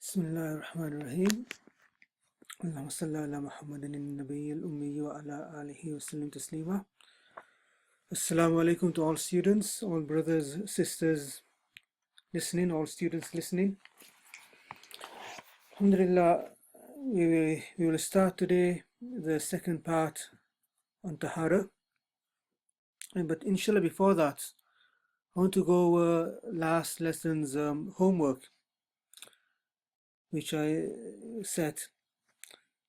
Bismillahir Rahmanir Rahim. Allahumma salli ala Muhammadin al-Nabiyyil Ummi wa ala alihi wa sallim taslima. Assalamu alaikum to all students, all brothers, sisters listening, all students listening. Alhamdulillah, we will start today the second part on Tahara. But inshallah, before that, I want to go over last lesson's homework, which I set.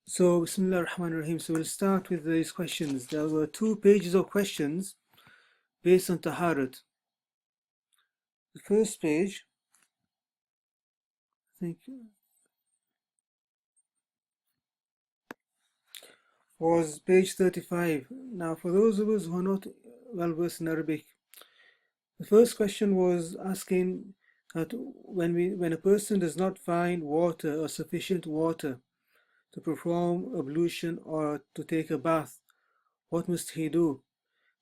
So, Bismillah ar-Rahman ar-Rahim. So, we'll start with these questions. There were 2 pages of questions based on Taharat. The first page, I think, was page 35. Now, for those of us who are not well versed in Arabic, the first question was asking that when a person does not find water or sufficient water to perform ablution or to take a bath, what must he do?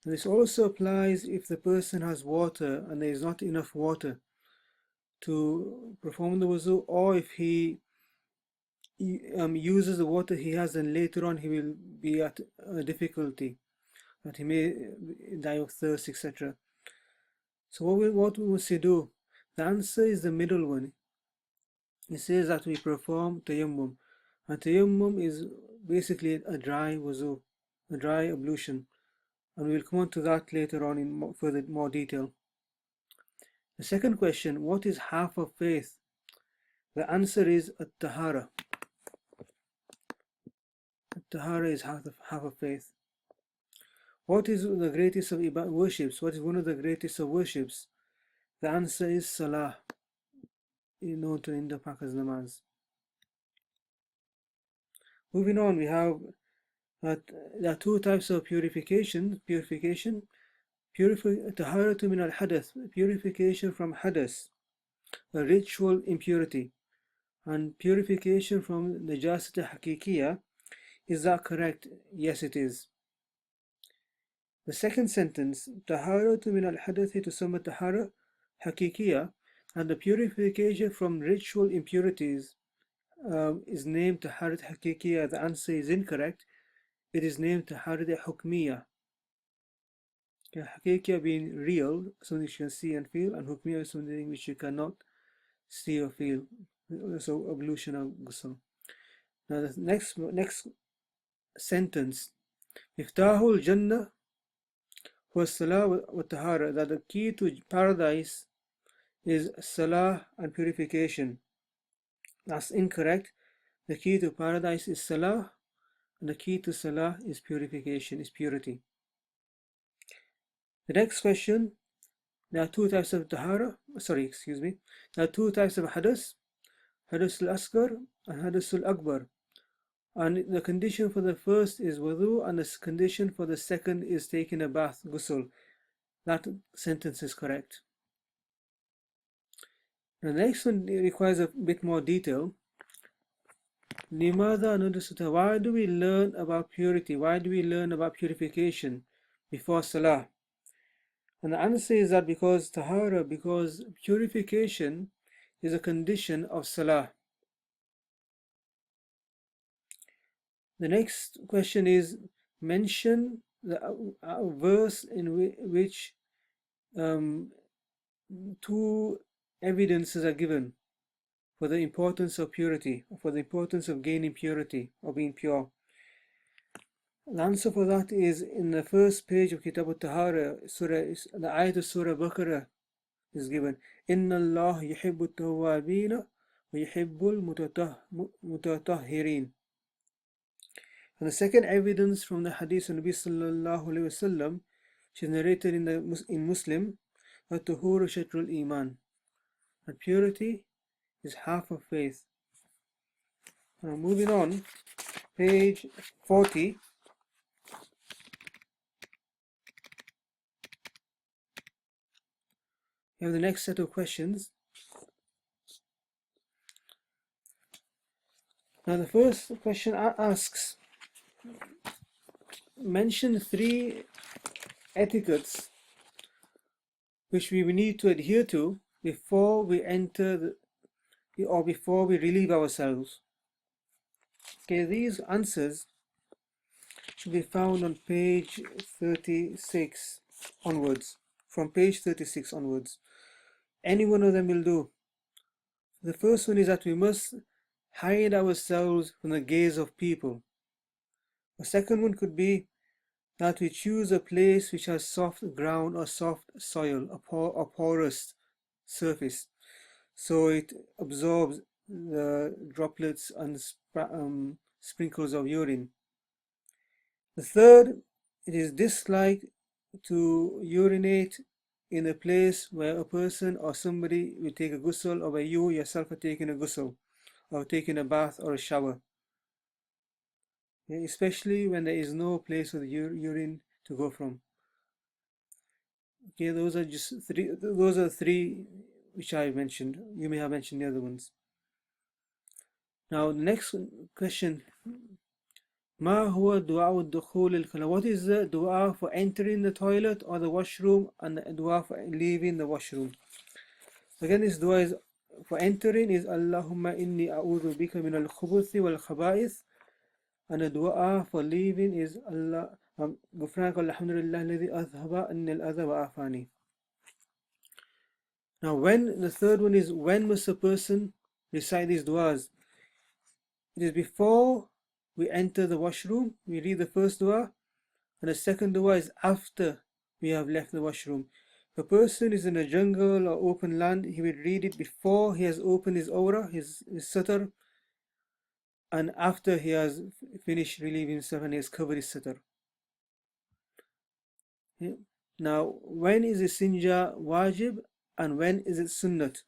And this also applies if the person has water and there is not enough water to perform the wudu, or if he uses the water he has and later on he will be at a difficulty, that he may die of thirst, etc. So what must he do? The answer is the middle one. It says that we perform Tayammum. And Tayammum is basically a dry wudu, a dry ablution. And we will come on to that later on in more detail. The second question, what is half of faith? The answer is At-Tahara. At-Tahara is half of faith. What is the greatest of worships? What is one of the greatest of worships? The answer is Salah, known to in the Pak as namaz. Moving on, we have that there are 2 types of purification. Taharatu min al-hadath, purification from hadath, a ritual impurity, and purification from najasat haqiqiyya. Is that correct? Yes, it is. The second sentence, Taharatu min al-hadath tusamma tahara haqiqiyya, and the purification from ritual impurities is named Taharat haqiqiyya. The answer is incorrect. It is named Taharat hukmiyya. Haqiqiyya being real, something you can see and feel, and hukmiyya is something which you cannot see or feel. So ablution of ghusl. Now the next sentence, Miftahul Jannah was Salah wa Tahara, that the key to paradise is Salah and purification. That's incorrect. The key to paradise is Salah, and the key to Salah is purification, is purity. The next question, there are 2 types of Tahara, there are 2 types of Hadath, Hadath al-Asghar and Hadath al-Akbar. And the condition for the first is wudu, and the condition for the second is taking a bath, ghusl. That sentence is correct. The next one requires a bit more detail. Limada nudsuta, why do we learn about purity? Why do we learn about purification before Salah? And the answer is that because purification is a condition of Salah. The next question is, mention the verse in which 2 evidences are given for the importance of purity, for the importance of gaining purity or being pure. The answer for that is in the first page of Kitab Tahara, the ayat of Surah Bakr is given. Inna Allah yuhibbu at-tawwabina wa yuhibbu al-mutatahhirin. And the second evidence from the hadith of Nabi sallallahu alayhi wasallam, which is narrated in Muslim, at-tuhuru shatrul iman, that purity is half of faith. Now moving on, page 40. We have the next set of questions. Now the first question asks, mention 3 etiquettes which we need to adhere to before we enter or before we relieve ourselves. Okay, these answers should be found on page 36 onwards. From page 36 onwards. Any one of them will do. The first one is that we must hide ourselves from the gaze of people. The second one could be that we choose a place which has soft ground or soft soil, or porous surface, so it absorbs the droplets and sprinkles of urine. The third, it is disliked to urinate in a place where a person or somebody will take a ghusl, or where you yourself are taking a ghusl, or taking a bath or a shower. Especially when there is no place for the urine to go from. Okay, those are just three. Those are three which I mentioned. You may have mentioned the other ones. Now, the next question: Ma huwa du'a al-dukhul al-khala? What is the dua for entering the toilet or the washroom, and the dua for leaving the washroom? Again, this dua is for entering is Allahumma inni a'udhu bika min al-khubuthi wal-khaba'ith. And the dua for leaving is Allah Ghufranak alhamdulillah alladhi adhhaba anni al-adha wa afani. Now, when the third one is, when must a person recite these duas? It is before we enter the washroom, we read the first dua, and the second dua is after we have left the washroom. If a person is in a jungle or open land, he will read it before he has opened his aura, his satar, and after he has finished relieving himself and he has covered his satar. Yeah. Now, when is istinja wajib and when is it sunnat?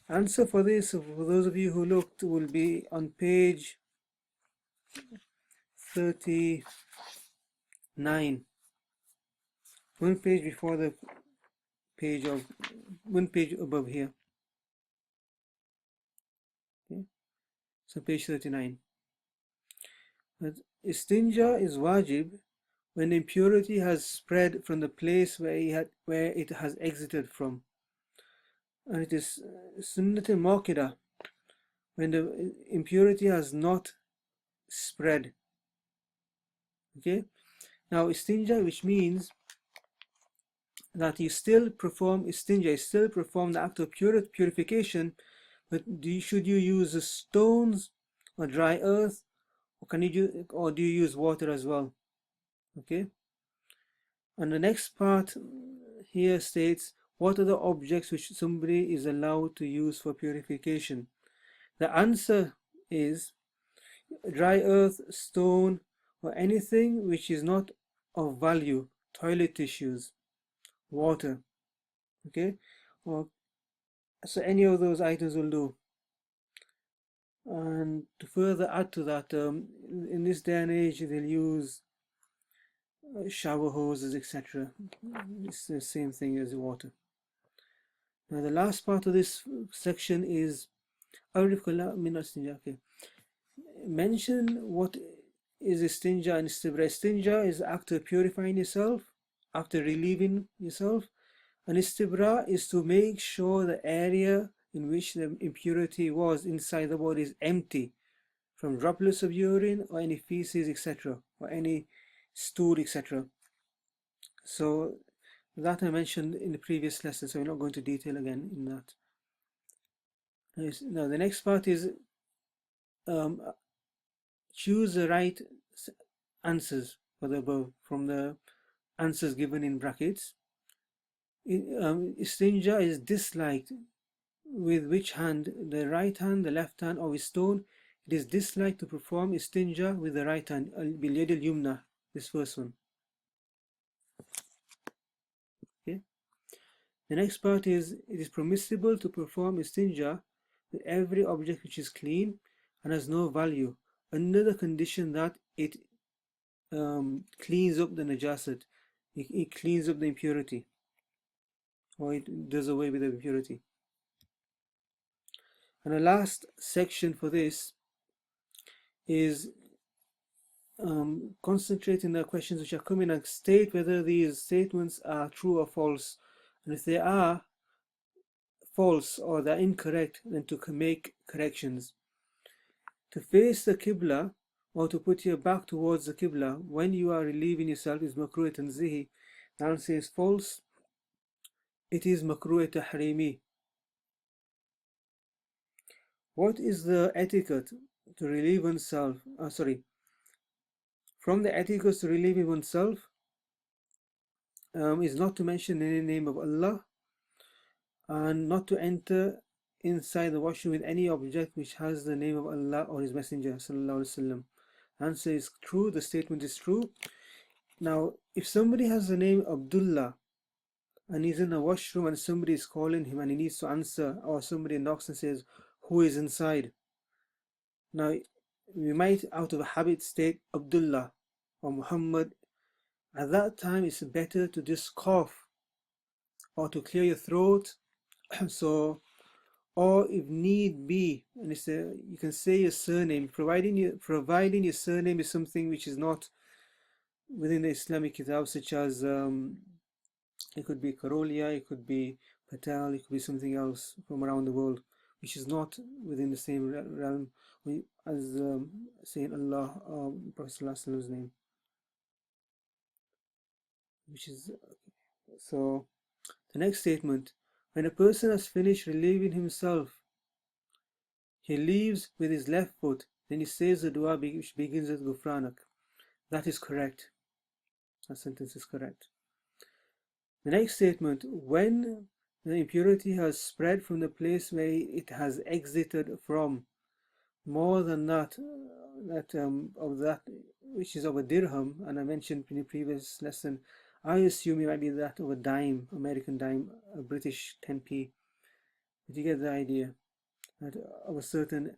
Answer for this, for those of you who looked, will be on page 39. One page before the page of, one page above here. Okay. So page 39. But istinja is wajib when impurity has spread from the place where it has exited from. And it is sunnat al-maqida when the impurity has not spread. Okay. Now, istinja, which means that you still perform istinja, you still perform the act of purification, but should you use the stones or dry earth, or do you use water as well? Okay. And the next part here states, what are the objects which somebody is allowed to use for purification? The answer is dry earth, stone, or anything which is not of value, toilet tissues, water. Okay, or so any of those items will do. And to further add to that, in this day and age, they'll use shower hoses, etc. It's the same thing as water. Now, the last part of this section is mention what is istinja and istibra. Istinja is the act of purifying yourself after relieving yourself, and istibra is to make sure the area in which the impurity was inside the body is empty from droplets of urine or any feces, etc., or any stool, etc. So that I mentioned in the previous lesson, so we're not going to detail again in that. Now the next part is choose the right answers for the above from the answers given in brackets. Istinja is disliked with which hand? The right hand, the left hand, or with stone? It is disliked to perform istinja with the right hand, bil-yad al-yumna, this first one. Okay. The next part is, it is permissible to perform istinja with every object which is clean and has no value, under the condition that it cleans up the najasat, it cleans up the impurity, or it does away with the impurity. And the last section for this is concentrating the questions which are coming and state whether these statements are true or false. And if they are false or they're incorrect, then to make corrections. To face the Qibla or to put your back towards the Qibla when you are relieving yourself is makruh tanzihi. The answer is false. It is makruh tahrimi. What is the etiquette to relieve oneself? From the etiquette to relieving oneself is not to mention any name of Allah and not to enter inside the washroom with any object which has the name of Allah or His Messenger sallallahu alaihi wasallam. Answer is true. The statement is true. Now, if somebody has the name Abdullah and he's in a washroom and somebody is calling him and he needs to answer, or somebody knocks and says, "Who is inside?" Now, we might out of habit state Abdullah or Muhammad. At that time, it's better to just cough or to clear your throat. So, or if need be, and you can say your surname, providing your surname is something which is not within the Islamic kitab, such as it could be Karolia, it could be Patel, it could be something else from around the world, which is not within the same realm as saying Allah or Prophet Prophet's name, which is so. The next statement: when a person has finished relieving himself, he leaves with his left foot, then he says the dua which begins with Ghufranak. That is correct. That sentence is correct. The next statement: when the impurity has spread from the place where it has exited from, more than that of that which is of a dirham, and I mentioned in the previous lesson, I assume it might be that of a dime, American dime, a British 10p. Did you get the idea? That of a certain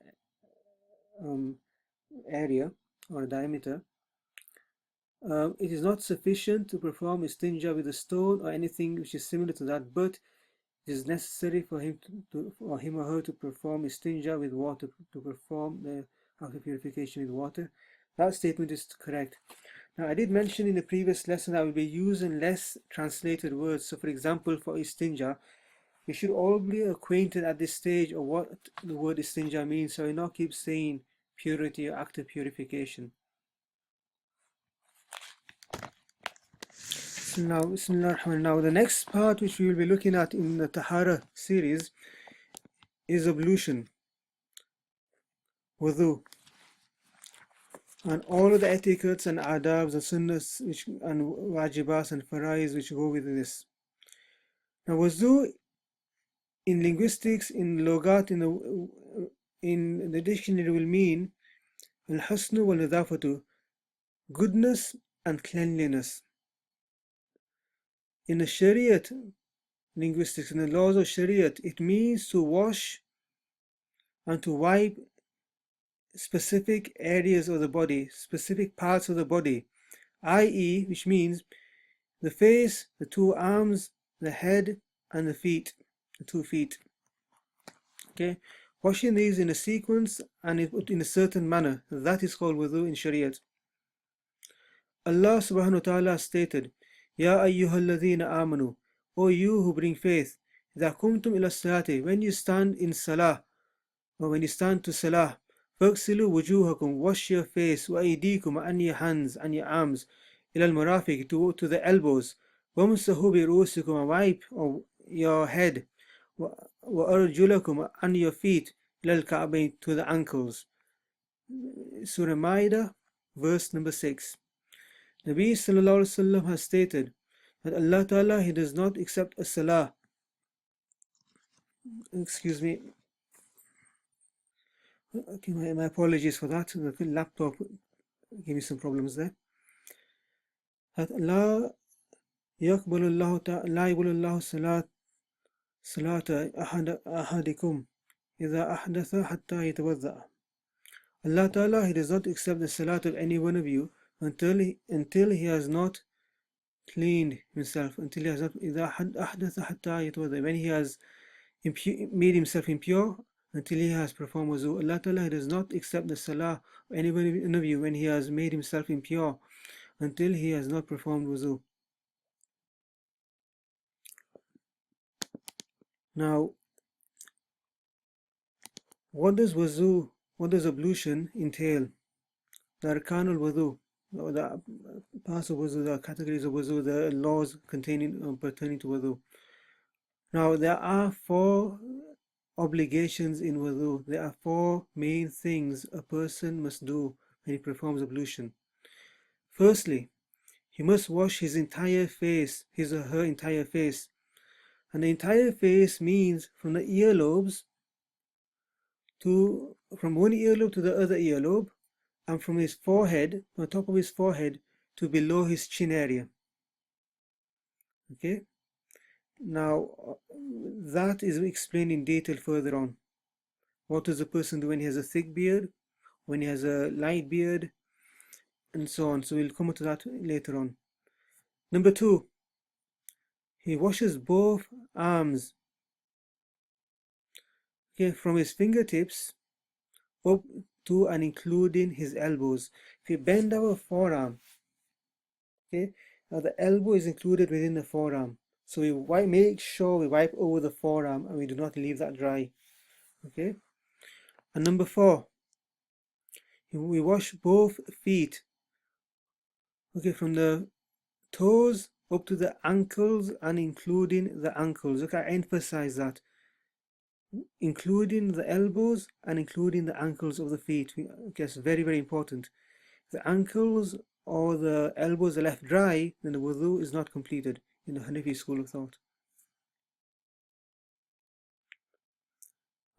area or diameter, it is not sufficient to perform istinja with a stone or anything which is similar to that, but it is necessary for him or her to perform istinja with water, to perform the after purification with water. That statement is correct. Now, I did mention in the previous lesson that I will be using less translated words. So, for example, for istinja, we should all be acquainted at this stage of what the word istinja means, so we not keep saying purity or act of purification. Now, the next part which we will be looking at in the Tahara series is ablution, Wudhu, and all of the etiquettes and adabs and sunnahs and wajibas and farais which go with this. Now, Wudhu in linguistics, in logat, in the dictionary will mean al-husnu wal-nadafatu, goodness and cleanliness. In the Shariat linguistics, in the laws of Shariat, it means to wash and to wipe specific areas of the body, specific parts of the body, i.e., which means the face, the two arms, the head, and the feet, the 2 feet. Okay, washing these in a sequence and in a certain manner, that is called wudu in Shariat. Allah subhanahu wa ta'ala stated, Ya ayyuhalladhina amanu, O you who bring faith, إذا قمتم إلى الصلاة, when you stand in salah, or when you stand to salah, فاغسلوا وجوهكم, wash your face, وأيديكم, and your hands and your arms, إلى المرافق, to the elbows, وامسحوا برؤوسكم, and wipe your head, وأرجلكم, and your feet, إلى الكعبين, to the ankles. Surah Ma'idah, verse number 6. Nabi sallallahu alaihi wasallam has stated that Allah Ta'ala, He does not accept a salah. Excuse me. Okay, my apologies for that. The laptop gave me some problems there. That La yaqbalu Allah salata ahadikum idha ahdatha hatta yatawadda. Allah Ta'ala, He does not accept the salat of any one of you until he has not cleaned himself, until he has not when he has made himself impure, until he has performed wudu. Allah Ta'ala does not accept the salah of any one of you when he has made himself impure, until he has not performed wudu. Now, What does ablution entail? The arkanul wudu, or the parts of wudu, the categories of wudu, the laws pertaining to wudu. Now there are 4 obligations in wudu. There are 4 main things a person must do when he performs ablution. Firstly, he must wash his entire face, his or her entire face. And the entire face means from the earlobes from one earlobe to the other earlobe, and from his forehead, on top of his forehead, to below his chin area. Okay? Now, that is explained in detail further on. What does a person do when he has a thick beard, when he has a light beard, and so on. So we'll come to that later on. Number 2, he washes both arms, okay, from his fingertips up to and including his elbows. If you bend our forearm, okay, now the elbow is included within the forearm. So we make sure we wipe over the forearm and we do not leave that dry. Okay. And number 4, we wash both feet. Okay, from the toes up to the ankles and including the ankles. Okay, I emphasize that. Including the elbows and including the ankles of the feet. Okay, it's very, very important. If the ankles or the elbows are left dry, then the wudu is not completed in the Hanafi school of thought.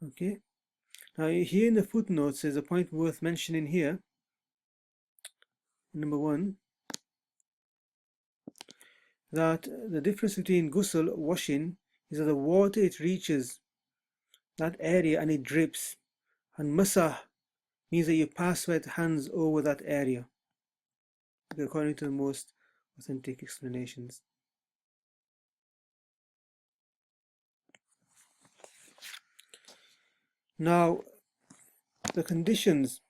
Okay. Now here in the footnotes there's a point worth mentioning here. Number 1, that the difference between ghusl, washing, is that the water, it reaches that area and it drips, and masah means that you pass wet hands over that area, according to the most authentic explanations. Now, the conditions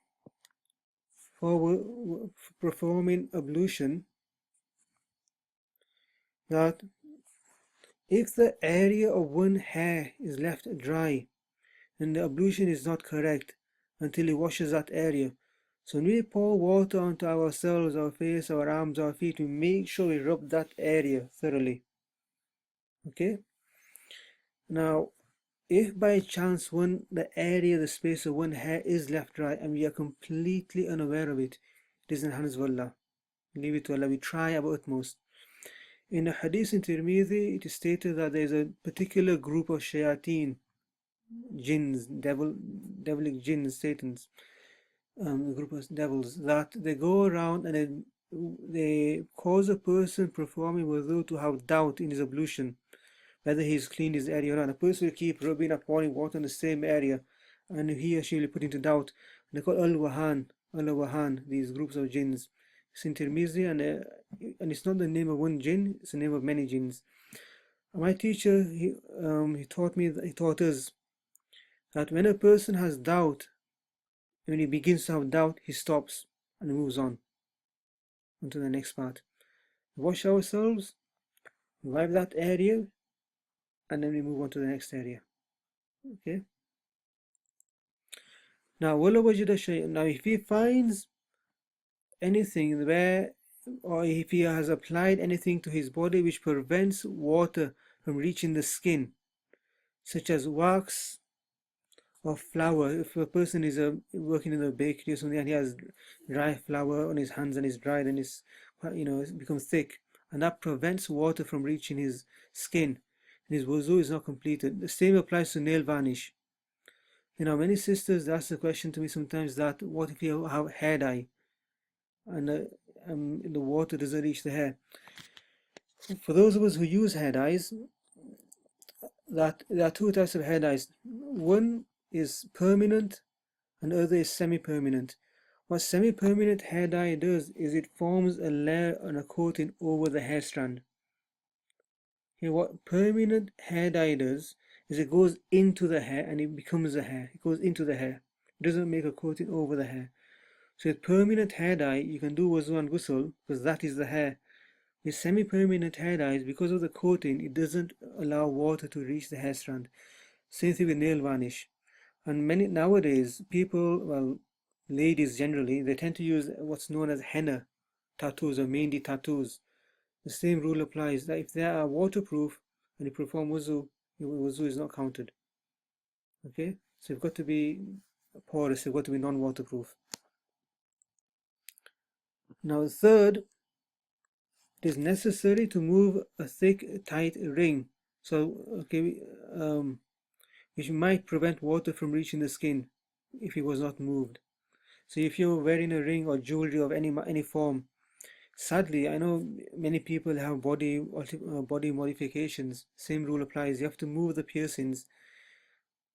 for performing ablution, that if the area of one hair is left dry, then the ablution is not correct until he washes that area. So when we pour water onto ourselves, our face, our arms, our feet, we make sure we rub that area thoroughly. Okay? Now, if by chance the area, the space of one hair is left dry and we are completely unaware of it, it is in the hands of Allah. Leave it to Allah. We try our utmost. In a hadith in Tirmidhi, it is stated that there is a particular group of shayateen, jinns, devilic jinns, satans, a group of devils, that they go around and they cause a person performing wudu to have doubt in his ablution, whether he's cleaned his area or not. A person will keep rubbing or pouring water in the same area, and he or she will put into doubt. And they call al-wahan, these groups of jinns. It's in Tirmizi, and it's not the name of one jinn, it's the name of many jinns. My teacher, he taught us that when a person has doubt, when he begins to have doubt, he stops and moves on to the next part. We wash ourselves, we wipe that area, and then we move on to the next area. Okay. Now, if he finds anything or if he has applied anything to his body which prevents water from reaching the skin, such as wax or flour. If a person is working in a bakery or something and he has dry flour on his hands and it's dried and it becomes thick, and that prevents water from reaching his skin, and his wudu is not completed. The same applies to nail varnish. Many sisters ask the question to me sometimes that what if you have hair dye and the water doesn't reach the hair? For those of us who use hair dyes, that there are 2 types of hair dyes. One is permanent and the other is semi-permanent. What semi-permanent hair dye does is it forms a layer and a coating over the hair strand. Okay, what permanent hair dye does is it goes into the hair and it becomes a hair. It goes into the hair. It doesn't make a coating over the hair. So with permanent hair dye, you can do wudu and ghusl because that is the hair. With semi-permanent hair dyes, because of the coating, it doesn't allow water to reach the hair strand. Same thing with nail varnish. And many nowadays, people, well, ladies generally, they tend to use what's known as henna tattoos or mehndi tattoos. The same rule applies that if they are waterproof and you perform wuzu, your wuzu is not counted. Okay, so you've got to be porous, you've got to be non-waterproof. Now, third, it is necessary to move a thick, tight ring. So, okay, which might prevent water from reaching the skin if it was not moved. So, if you're wearing a ring or jewelry of any form, sadly, I know many people have body modifications. Same rule applies. You have to move the piercings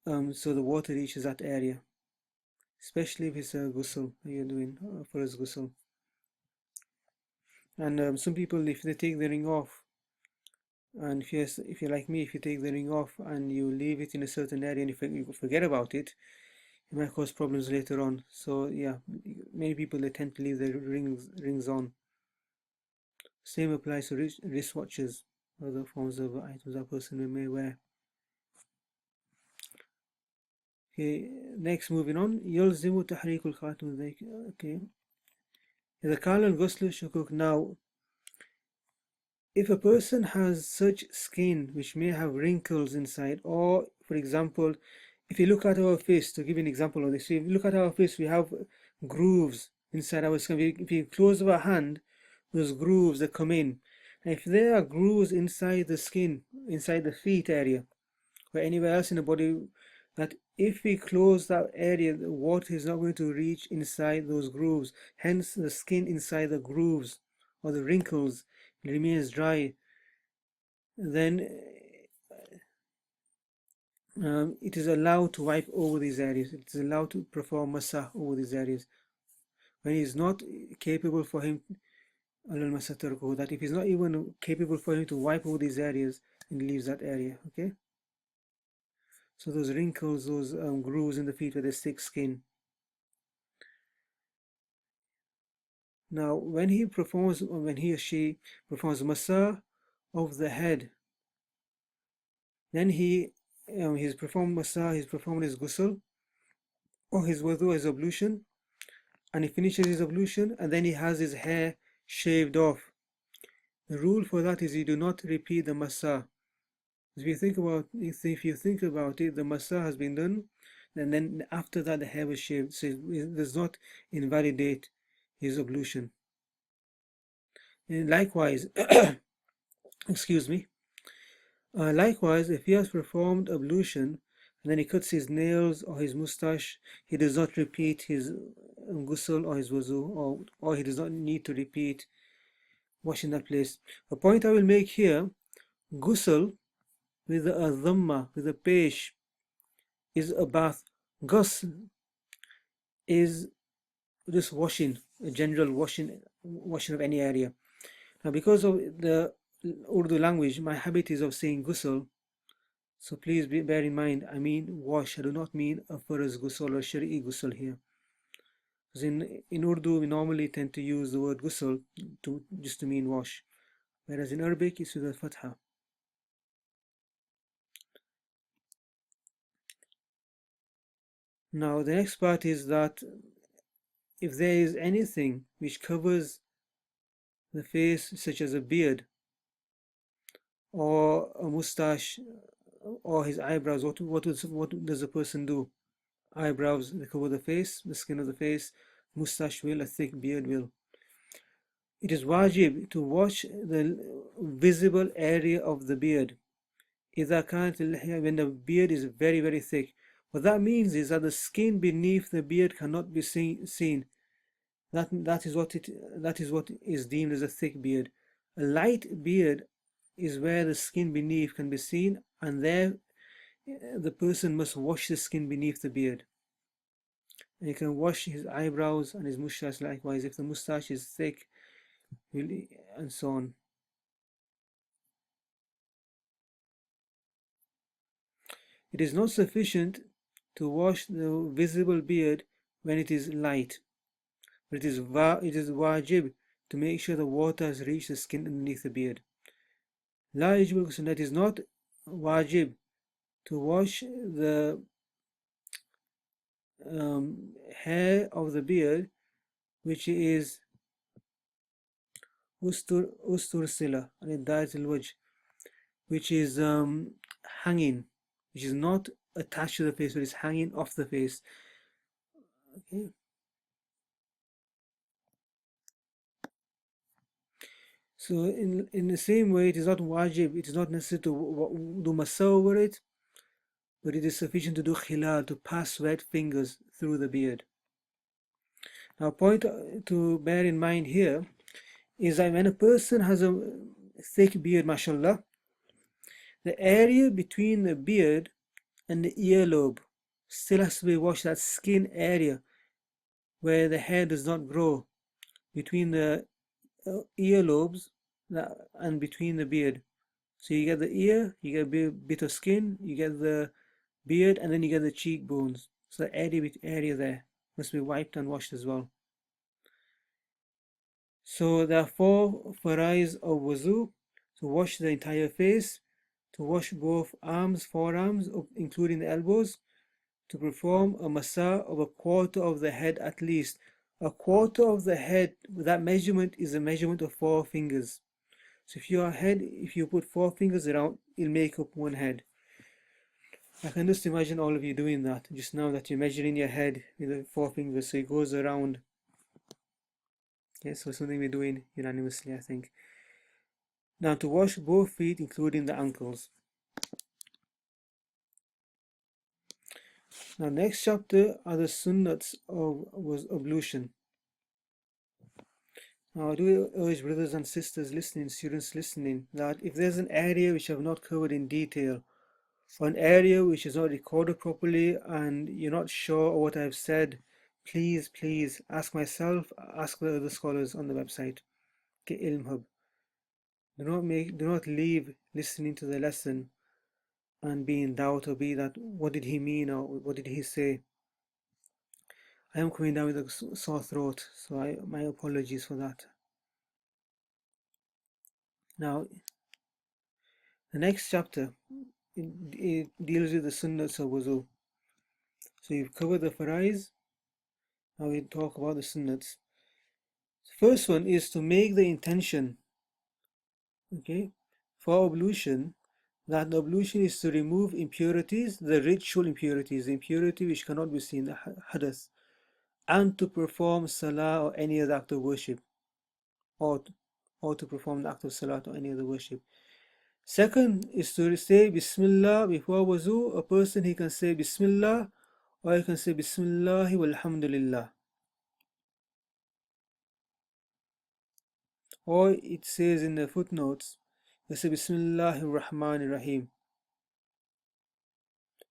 so the water reaches that area, especially if it's a ghusl you're doing for a ghusl. And some people, if they take the ring off, and if you're like me, if you take the ring off and you leave it in a certain area and you forget about it, it might cause problems later on. So yeah, many people, they tend to leave their rings on. Same applies to wristwatches, other forms of items a person may wear. Okay, next, moving on. يلزم تحريك الخاتم. Okay. The Qala al-Ghusl shukuk. Now, if a person has such skin which may have wrinkles inside, or for example, if you look at our face, to give you an example of this, if you look at our face, we have grooves inside our skin. If you close our hand, those grooves that come in. And if there are grooves inside the skin, inside the feet area, or anywhere else in the body, that if we close that area, the water is not going to reach inside those grooves. Hence, the skin inside the grooves or the wrinkles remains dry. Then it is allowed to wipe over these areas. It is allowed to perform masah over these areas. When he is not capable for him, that if he's not even capable for him to wipe over these areas, he leaves that area. Okay. So those wrinkles, those grooves in the feet where there's thick skin. Now, when he or she performs masah of the head, then he's performed masah, he's performed his ghusl, or his wudu, his ablution, and he finishes his ablution, and then he has his hair shaved off. The rule for that is you do not repeat the masah. If you think about it, the masah has been done, and then after that the hair was shaved, so it does not invalidate his ablution. And likewise, excuse me. Likewise, if he has performed ablution and then he cuts his nails or his mustache, he does not repeat his ghusl or his wuzu, or he does not need to repeat washing that place. A point I will make here: ghusl with a dhamma, with a pesh, is a bath. Ghusl is just washing, a general washing of any area. Now, because of the Urdu language, my habit is of saying ghusl, so please bear in mind, I mean wash. I do not mean a faraz ghusl or shari'i ghusl here. Because in Urdu, we normally tend to use the word ghusl just to mean wash, whereas in Arabic, it's with a fatha. Now, the next part is that if there is anything which covers the face, such as a beard or a mustache or his eyebrows, what does a person do? Eyebrows, they cover the face, the skin of the face. Mustache will, a thick beard will. It is wajib to wash the visible area of the beard. When the beard is very, very thick. What that means is that the skin beneath the beard cannot be seen. That is what is deemed as a thick beard. A light beard is where the skin beneath can be seen, and there the person must wash the skin beneath the beard. And he can wash his eyebrows and his mustache likewise if the mustache is thick, and so on. It is not sufficient to wash the visible beard when it is light, but it is wajib to make sure the water has reached the skin underneath the beard. La yajib al-ghusl, that is not wajib to wash the hair of the beard, which is ustur sila, and wajh, which is hanging, which is not attached to the face, but is hanging off the face. Okay. So in the same way, it is not wajib, it is not necessary to do masa over it, but it is sufficient to do khilal, to pass wet fingers through the beard. Now, a point to bear in mind here is that when a person has a thick beard, mashallah, the area between the beard and the earlobe still has to be washed, that skin area where the hair does not grow between the earlobes and between the beard. So you get the ear, you get a bit of skin, you get the beard, and then you get the cheekbones. So the area there must be wiped and washed as well. So there are 4 farais of wudu: to wash the entire face, to wash both arms, forearms, including the elbows, to perform a masa of a quarter of the head at least. A quarter of the head, that measurement is a measurement of 4 fingers. So if you put 4 fingers around, it'll make up 1 head. I can just imagine all of you doing that just now, that you're measuring your head with the 4 fingers, so it goes around. Okay, so something we're doing unanimously, I think. Now to wash both feet, including the ankles. Now next chapter are the sunnahs of ablution. Now I do urge brothers and sisters listening, students listening, that if there's an area which I have not covered in detail, or an area which is not recorded properly and you're not sure of what I've said, please ask myself, ask the other scholars on the website. Get Ilm Hub. Do not leave listening to the lesson and be in doubt or be that, what did he mean or what did he say? I am coming down with a sore throat, so my apologies for that. Now, the next chapter, it deals with the sunnahs of wudu. So you've covered the farais, now we talk about the sunnahs. The first one is to make the intention, okay, for ablution, that the ablution is to remove impurities, the ritual impurities, the impurity which cannot be seen, the hadath, and to perform salah or any other act of worship, or to perform the act of salah or any other worship. Second is to say Bismillah before wuzu. A person, he can say Bismillah, or he can say Bismillah walhamdulillah. Or it says in the footnotes, they say Bismillahir Rahmanir Rahim.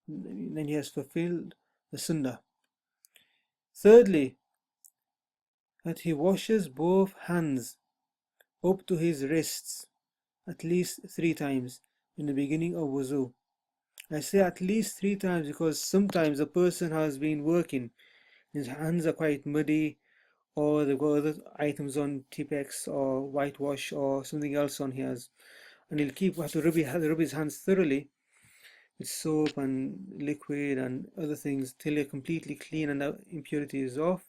Then he has fulfilled the sunnah. Thirdly, that he washes both hands up to his wrists at least 3 times in the beginning of wuzu. I say at least 3 times because sometimes a person has been working, his hands are quite muddy, or they've got other items on, Tipex or whitewash or something else on his, and he'll have to rub his hands thoroughly with soap and liquid and other things till they're completely clean and the impurity is off.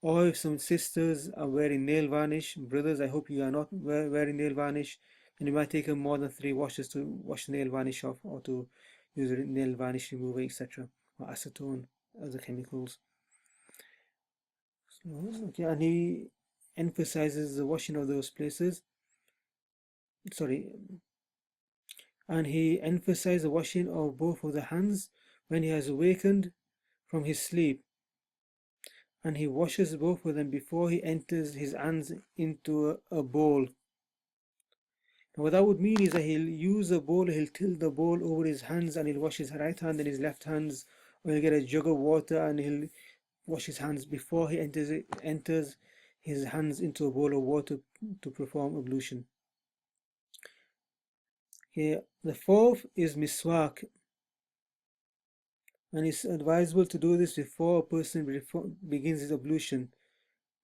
Or if some sisters are wearing nail varnish, brothers, I hope you are not wearing nail varnish, and it might take more than 3 washes to wash nail varnish off, or to use nail varnish remover, etc., or acetone, other chemicals. So, okay, and he emphasizes the washing of those places. And he emphasized the washing of both of the hands when he has awakened from his sleep, and he washes both of them before he enters his hands into a bowl. Now what that would mean is that he'll use a bowl, he'll tilt the bowl over his hands, and he'll wash his right hand and his left hands, or he'll get a jug of water and he'll wash his hands before he enters his hands into a bowl of water to perform ablution. Okay, the fourth is miswak, and it's advisable to do this before a person begins his ablution,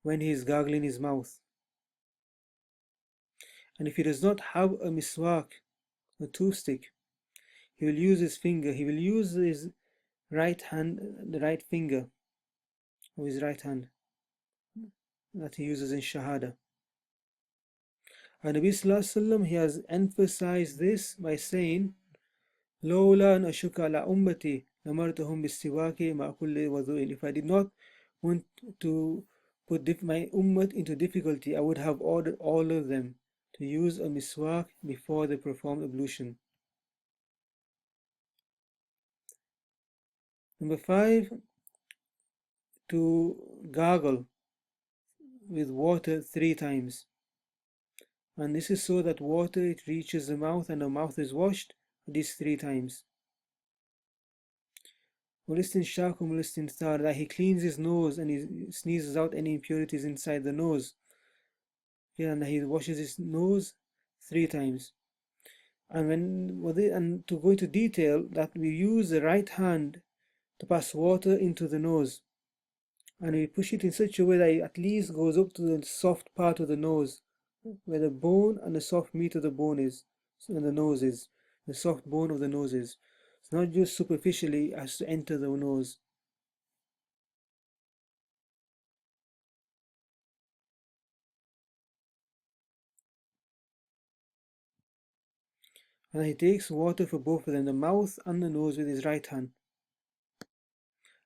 when he is gargling his mouth. And if he does not have a miswak, a toothstick, he will use his finger. He will use his right hand, the right finger, of his right hand that he uses in Shahada. And Nabi Sallallahu Alaihi Wasallam, he has emphasized this by saying, لولا أن أشك على أمتي لمرتهم بالسواك مع كل وضوء. If I did not want to put my ummah into difficulty, I would have ordered all of them to use a miswak before they perform ablution. Number 5, to gargle with water 3 times. And this is so that water, it reaches the mouth and the mouth is washed at least 3 times. That he cleans his nose and he sneezes out any impurities inside the nose. And he washes his nose 3 times. And to go into detail, that we use the right hand to pass water into the nose, and we push it in such a way that it at least goes up to the soft part of the nose, where the bone and the soft meat of the bone is, and the nose is, the soft bone of the nose is. It's not just superficially as to enter the nose. And he takes water for both of them, the mouth and the nose, with his right hand.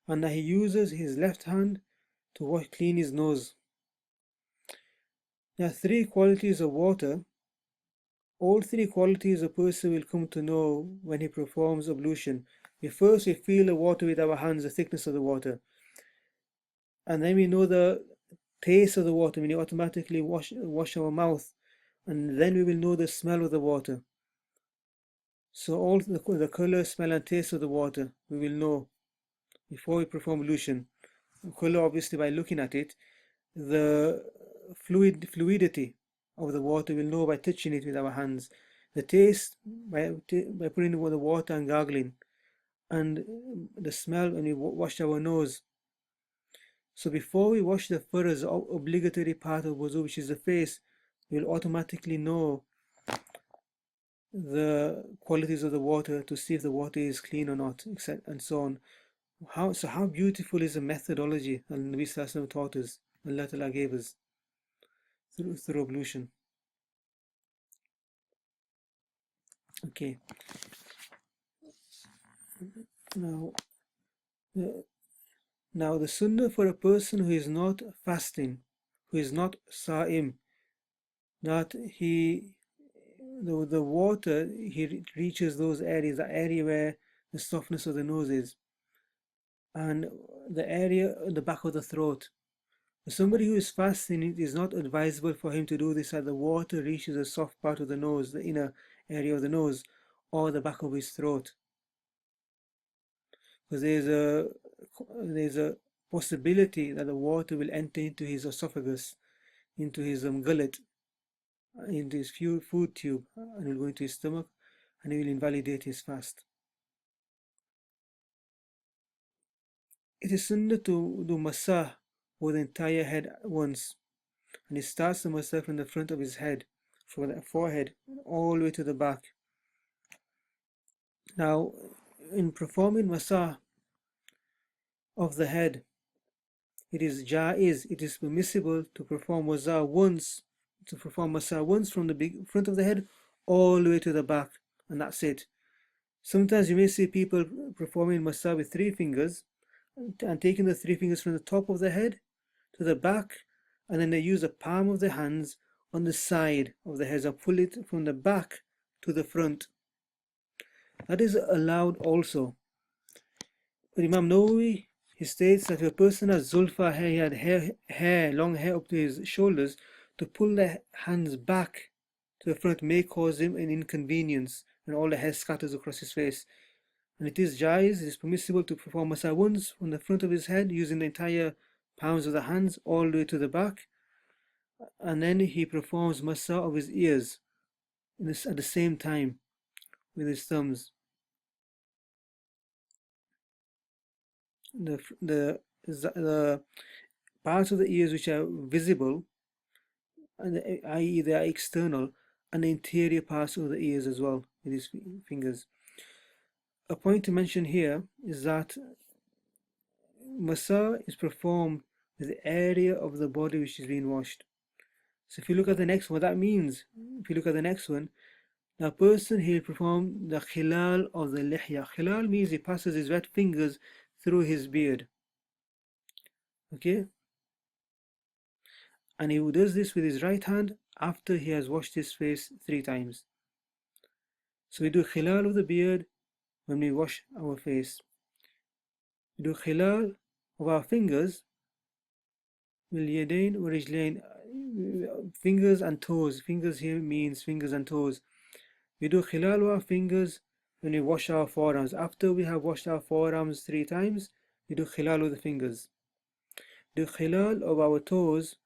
And that he uses his left hand to clean his nose. There are 3 qualities of water. All 3 qualities a person will come to know when he performs ablution. First, we feel the water with our hands, the thickness of the water. And then we know the taste of the water, when you automatically wash our mouth. And then we will know the smell of the water. So all the color, smell and taste of the water we will know before we perform ablution. Color, obviously, by looking at it. The fluidity of the water we'll know by touching it with our hands. The taste by putting the water and gargling. And the smell when we wash our nose. So before we wash the first obligatory part of wudu, which is the face, we'll automatically know the qualities of the water to see if the water is clean or not, and so on. How beautiful is the methodology that Nabi Sallallahu Alaihi Wasallam taught us, Allah Ta'ala gave us through ablution. Okay. Now the sunnah for a person who is not fasting, who is not sa'im, that the water, he reaches those areas, the area where the softness of the nose is, and the area at the back of the throat. For somebody who is fasting, it is not advisable for him to do this as the water reaches the soft part of the nose, the inner area of the nose, or the back of his throat. Because there's a possibility that the water will enter into his esophagus, into his gullet, into his food tube, and will go into his stomach, and it will invalidate his fast. It is sunnah to do masah over the entire head at once, and he starts the masah from the front of his head, from the forehead, all the way to the back. Now, in performing masah of the head, it is jaiz, it is permissible to perform masah once from the front of the head all the way to the back, and that's it. Sometimes you may see people performing masah with 3 fingers and taking the 3 fingers from the top of the head to the back, and then they use the palm of their hands on the side of the head and pull it from the back to the front. That is allowed also. But Imam Nadwi, he states that if a person has zulfa hair, he had long hair up to his shoulders, to pull the hands back to the front may cause him an inconvenience, and all the hair scatters across his face. And it is jaiz, it is permissible to perform masah once from the front of his head, using the entire palms of the hands all the way to the back, and then he performs masah of his ears at the same time with his thumbs. The parts of the ears which are visible, i.e. they are external, and the interior parts of the ears as well with his fingers. A point to mention here is that masa is performed with the area of the body which is being washed. So if you look at the next one, that means, if you look at the next one, the person, he'll perform the khilal of the lihya. Khilal means he passes his wet fingers through his beard. Okay? And he does this with his right hand after he has washed his face 3 times. So we do khilal of the beard when we wash our face. We do khilal of our fingers, bil yadayn wa rijlayn, fingers and toes. Fingers here means fingers and toes. We do khilal of our fingers when we wash our forearms. After we have washed our forearms 3 times, we do khilal of the fingers. We do khilal of our toes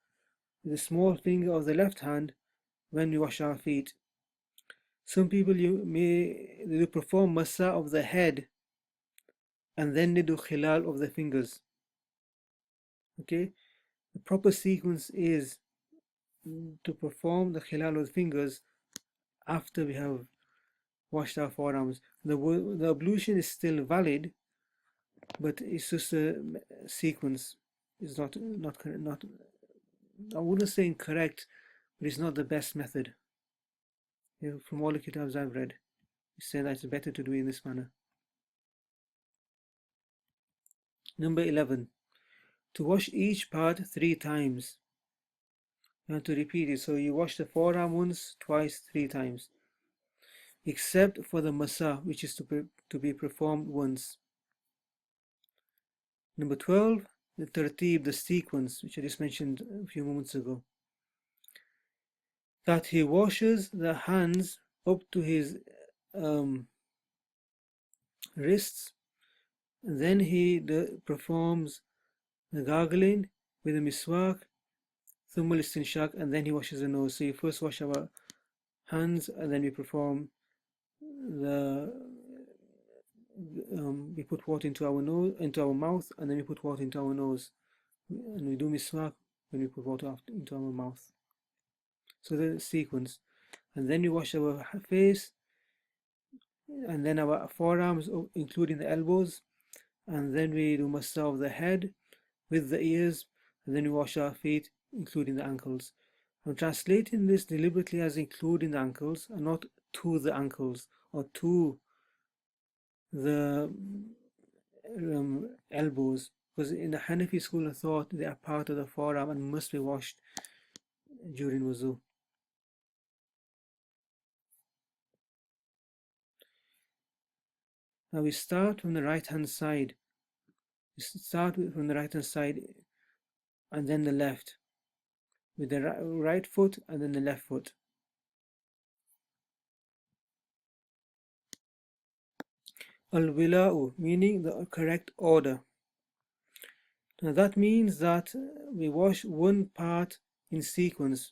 with the small finger of the left hand when we wash our feet. Some people they perform masa of the head and then they do khilal of the fingers. Okay, the proper sequence is to perform the khilal of the fingers after we have washed our forearms. The ablution is still valid, but it's just a sequence. It's not I wouldn't say incorrect, but it's not the best method. From all the kitabs I've read, it said that it's better to do it in this manner. Number 11. To wash each part 3 times. You have to repeat it. So you wash the forearm once, twice, 3 times. Except for the masa, which is to be performed once. Number 12. The tertib, the sequence, which I just mentioned a few moments ago. That he washes the hands up to his wrists, and then he performs the gargling with a miswak, thumma istinshaq, and then he washes the nose. So you first wash our hands, and then we perform we put water into our nose, into our mouth, and then we put water into our nose, and we do miswak when we put water into our mouth. So the sequence, and then we wash our face, and then our forearms, including the elbows, and then we do masa of the head with the ears, and then we wash our feet, including the ankles. I'm translating this deliberately as including the ankles, and not to the ankles or to the elbows, because in the Hanafi school of thought they are part of the forearm and must be washed during wudu. Now we start from the right hand side. We start from the right hand side and then the left, with the right foot and then the left foot. Al-wila'u, meaning the correct order. Now that means that we wash one part in sequence,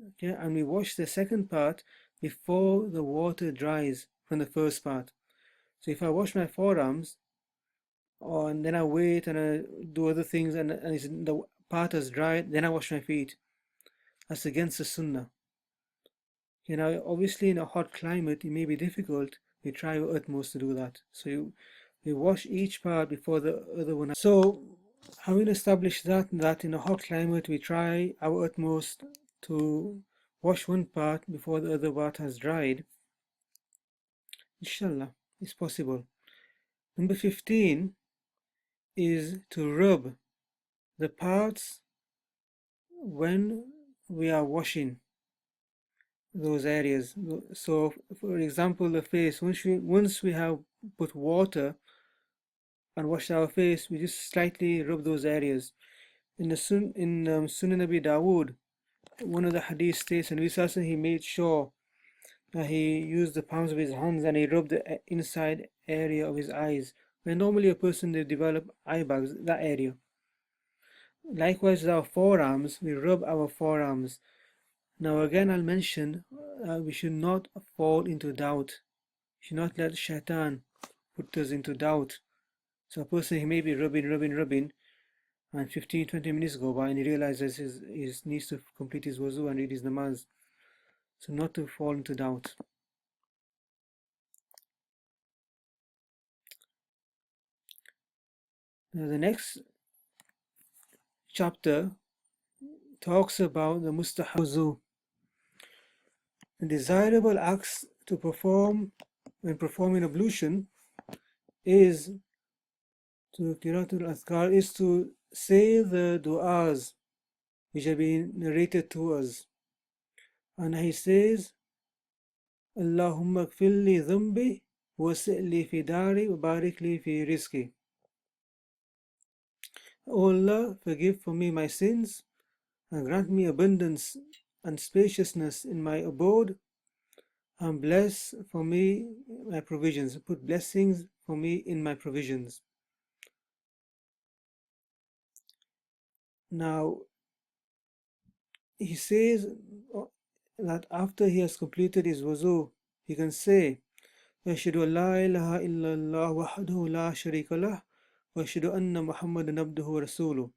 okay, and we wash the second part before the water dries from the first part. So if I wash my forearms, and then I wait and I do other things, and the part has dried, then I wash my feet, that's against the sunnah. Obviously in a hot climate it may be difficult. We try our utmost to do that. So we wash each part before the other one. So having established that in a hot climate we try our utmost to wash one part before the other part has dried, inshallah, it's possible. Number 15 is to rub the parts when we are washing those areas. So for example, the face, once we have put water and washed our face, we just slightly rub those areas. In the Sunan Abi Dawood, one of the hadith states, and he made sure that he used the palms of his hands and he rubbed the inside area of his eyes. When normally a person, they develop eye bags, that area. Likewise with our forearms, we rub our forearms. Now again I'll mention, we should not fall into doubt. We should not let shaitan put us into doubt. So a person, he may be rubbing, and 15-20 minutes go by and he realizes he needs to complete his wudu and read his namaz. So not to fall into doubt. Now, the next chapter talks about the mustahab wudu. The desirable acts to perform when performing ablution is to qira'atul azkar, is to say the du'as which have been narrated to us. And he says, Allahumma kfirli dhanbi wasi'li fi dari wa barik li fi rizqi. O Allah, forgive for me my sins and grant me abundance and spaciousness in my abode, and bless for me my provisions. Put blessings for me in my provisions. Now, he says that after he has completed his wudu, he can say, أشهد أن لا إله إلا الله وحده لا شريك له وأشهد أن محمدا عبده ورسوله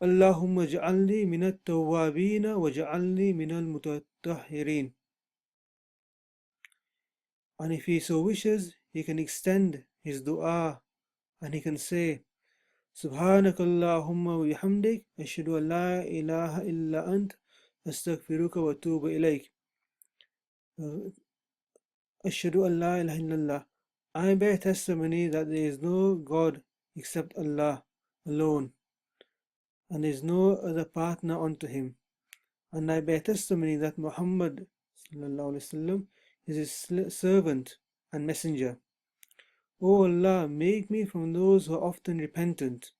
اللهم اجعلني من التوابين واجعلني من المتطهرين. And if he so wishes, he can extend his dua and he can say, سبحانك اللهم وبحمدك أشهد أن لا إله إلا أنت أستغفرك وأتوب إليك. أشهد أن لا إله إلا الله. I bear testimony that there is no God except Allah alone, and there is no other partner unto him. And I bear testimony that Muhammad ﷺ is his servant and messenger. O Allah, make me from those who are often repentant,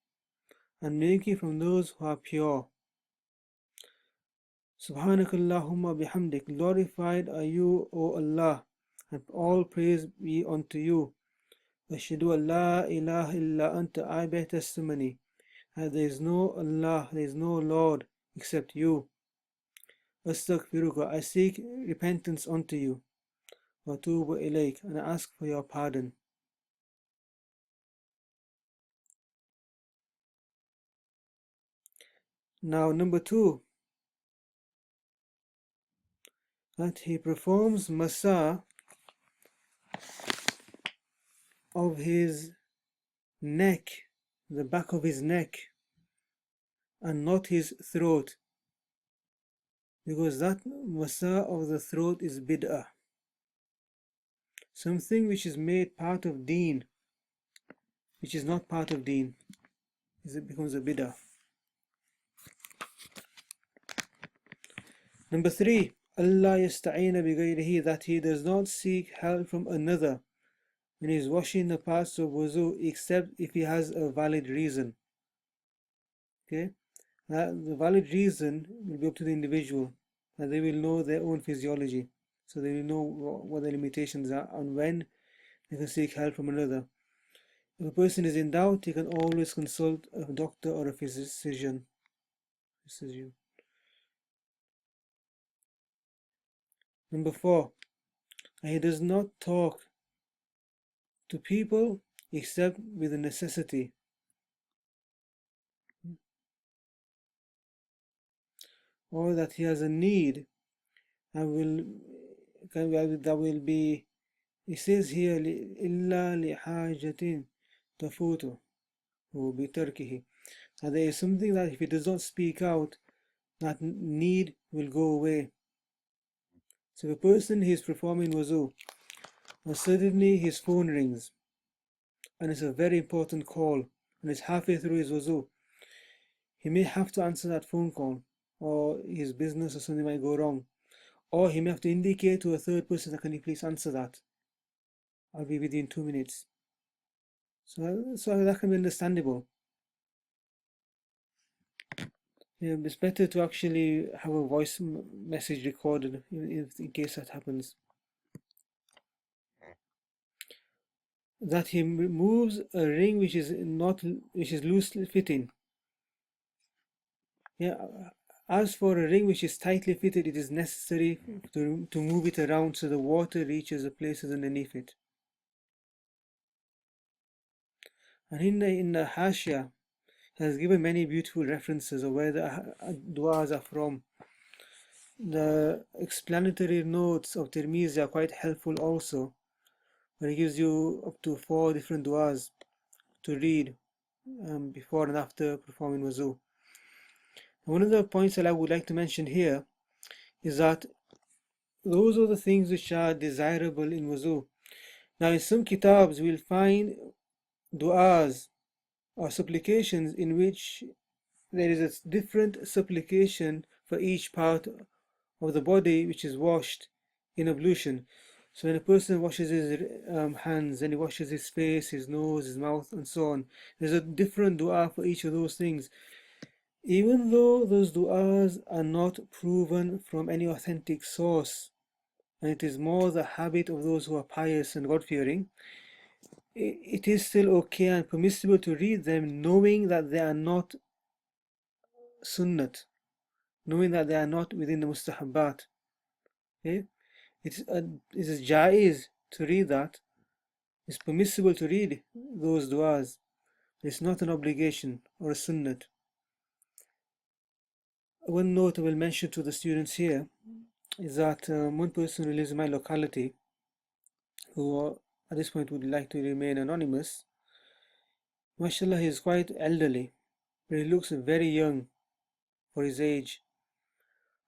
and make me from those who are pure. Subhanakallahumma bihamdik. Glorified are you, O Allah, and all praise be unto you. Ashhadu an la ilaha illa anta. I bear testimony that there is no Allah, there is no Lord except you. Astaghfiruka. I seek repentance unto you. Wa atubu ilayk. And I ask for your pardon. Now, number 2, that he performs masa of his neck, the back of his neck, and not his throat, because that masa of the throat is bid'ah. Something which is made part of deen, which is not part of deen, it becomes a bid'ah. Number 3, Allah yasta'ina bighayrihi, that he does not seek help from another when he is washing the parts of wudu, except if he has a valid reason. Okay, that the valid reason will be up to the individual, and they will know their own physiology, so they will know what the limitations are and when they can seek help from another. If a person is in doubt, he can always consult a doctor or a physician. Number 4, he does not talk to people except with a necessity. Or that he has a need and that will be, it says here, إِلَّا لِحَاجَةٍ تَفُوتُ بِتَرْكِهِ, that there is something that if he does not speak out, that need will go away. So if a person is performing wudu, and suddenly his phone rings, and it's a very important call, and it's halfway through his wudu, he may have to answer that phone call, or his business or something might go wrong, or he may have to indicate to a third person that, can you please answer that? I'll be with you in 2 minutes. So that can be understandable. Yeah, it's better to actually have a voice message recorded in case that happens. That he removes a ring which is loosely fitting. Yeah, as for a ring which is tightly fitted, it is necessary to move it around so the water reaches the places underneath it. And in the Hashia has given many beautiful references of where the du'as are from. The explanatory notes of Tirmizi are quite helpful also, where he gives you up to 4 different du'as. to read before and after performing wudu. One of the points that I would like to mention here is that those are the things which are desirable in wudu. Now in some kitabs we'll find du'as or supplications in which there is a different supplication for each part of the body which is washed in ablution. So when a person washes his hands, and he washes his face, his nose, his mouth, and so on, there's a different dua for each of those things. Even though those du'as are not proven from any authentic source, and it is more the habit of those who are pious and God-fearing, it is still okay and permissible to read them knowing that they are not sunnat, knowing that they are not within the mustahabbat. Okay? It is jaiz to read that. It's permissible to read those du'as. It's not an obligation or a sunnat. One note I will mention to the students here is that one person who lives in my locality, who at this point would like to remain anonymous, mashallah, he is quite elderly, but he looks very young for his age.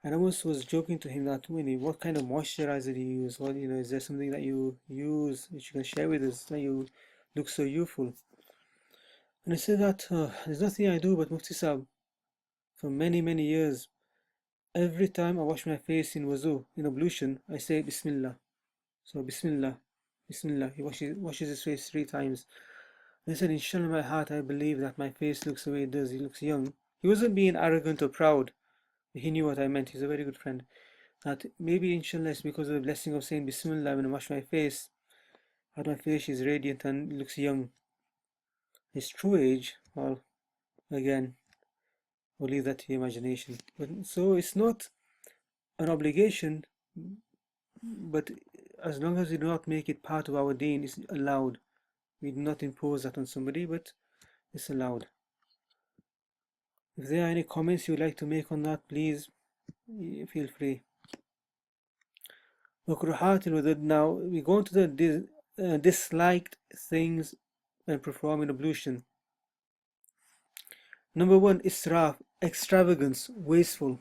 And I was joking to him that, what kind of moisturizer do you use? What, is there something that you use which you can share with us that you look so youthful? And I said that there's nothing I do, but Mufti Sahab, for many, many years, every time I wash my face in wudu, in ablution, I say Bismillah. So Bismillah, Bismillah. He washes his face 3 times. And I said, inshallah, in my heart, I believe that my face looks the way it does. He looks young. He wasn't being arrogant or proud. He knew what I meant. He's a very good friend. That maybe inshallah it's because of the blessing of saying Bismillah when I wash my face, that my face is radiant and looks young. His true age, well, again, we'll leave that to your imagination. So it's not an obligation, but as long as we do not make it part of our deen, it's allowed. We do not impose that on somebody, but it's allowed. If there are any comments you would like to make on that, please feel free. Now we go into the disliked things when performing ablution. Number 1, israf, extravagance, wasteful.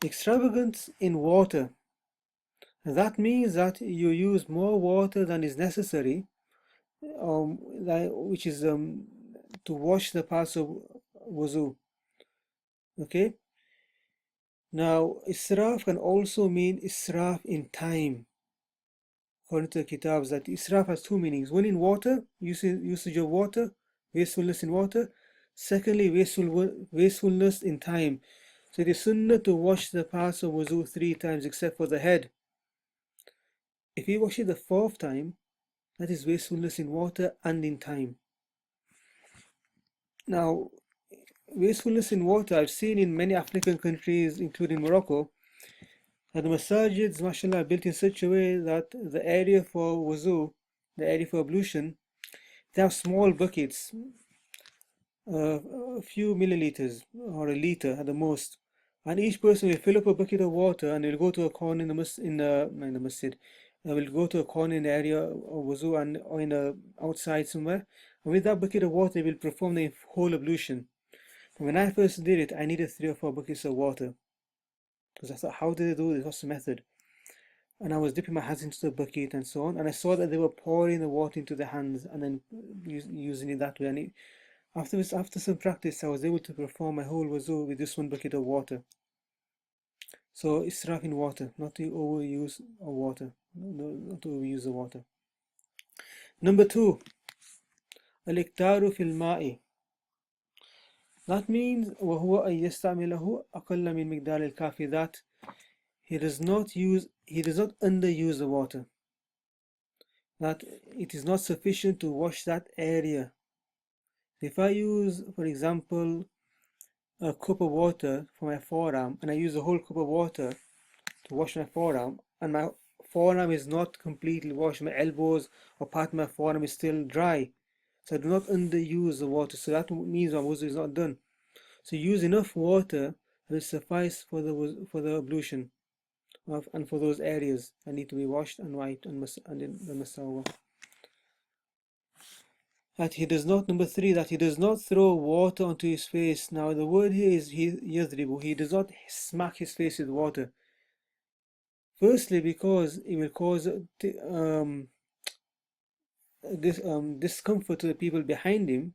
Extravagance in water. That means that you use more water than is necessary, which is to wash the parts of wudu. Okay. Now, israf can also mean israf in time. According to the kitabs, that israf has 2 meanings. One in water, usage of water, wastefulness in water. Secondly, wastefulness in time. So it is sunnah to wash the parts of wudu 3 times except for the head. If you wash it the 4th time, that is wastefulness in water and in time. Now, wastefulness in water, I've seen in many African countries, including Morocco, that the masajids, mashallah, are built in such a way that the area for wudu, the area for ablution, they have small buckets, a few milliliters or a liter at the most, and each person will fill up a bucket of water and will go to a corner in the masjid. Will go to a corner in the area of wudu or in the outside somewhere, and with that bucket of water, they will perform the whole ablution. And when I first did it, I needed 3 or 4 buckets of water, because I thought, how did they do this? What's the method? And I was dipping my hands into the bucket and so on, and I saw that they were pouring the water into their hands and then using it that way. And after some practice, I was able to perform my whole wudu with just 1 bucket of water. So israf in water, not to overuse of water, not to overuse the water. Number 2, al-iktaru fil ma'i. That means وهو أن يستعمله أقل من مقدار الكافي, that he does not underuse the water, that it is not sufficient to wash that area. If I use, for example, a cup of water for my forearm, and I use a whole cup of water to wash my forearm, and my forearm is not completely washed, my elbows or part of my forearm is still dry, so I do not underuse the water, so that means my wudu is not done. So use enough water that will suffice for the ablution and for those areas that need to be washed and wiped and masawah. that he does not, number 3, that he does not throw water onto his face. Now the word here is yadribu. He does not smack his face with water. Firstly, because it will cause discomfort to the people behind him,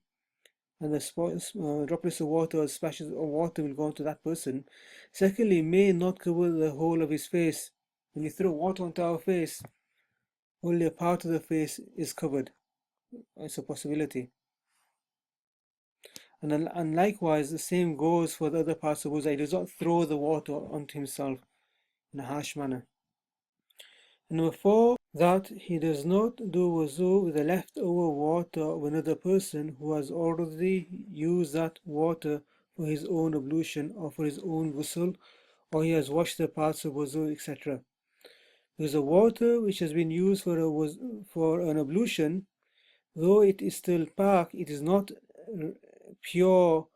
and the droplets of water or splashes of water will go onto that person. Secondly, may not cover the whole of his face. When you throw water onto our face, only a part of the face is covered. It's a possibility. And likewise, the same goes for the other parts of wudu. He does not throw the water onto himself in a harsh manner. And number 4, that he does not do wudu with the leftover water of another person who has already used that water for his own ablution or for his own ghusl, or he has washed the parts of wudu, etc. Because the water which has been used for an ablution, though it is still pak, it is not pure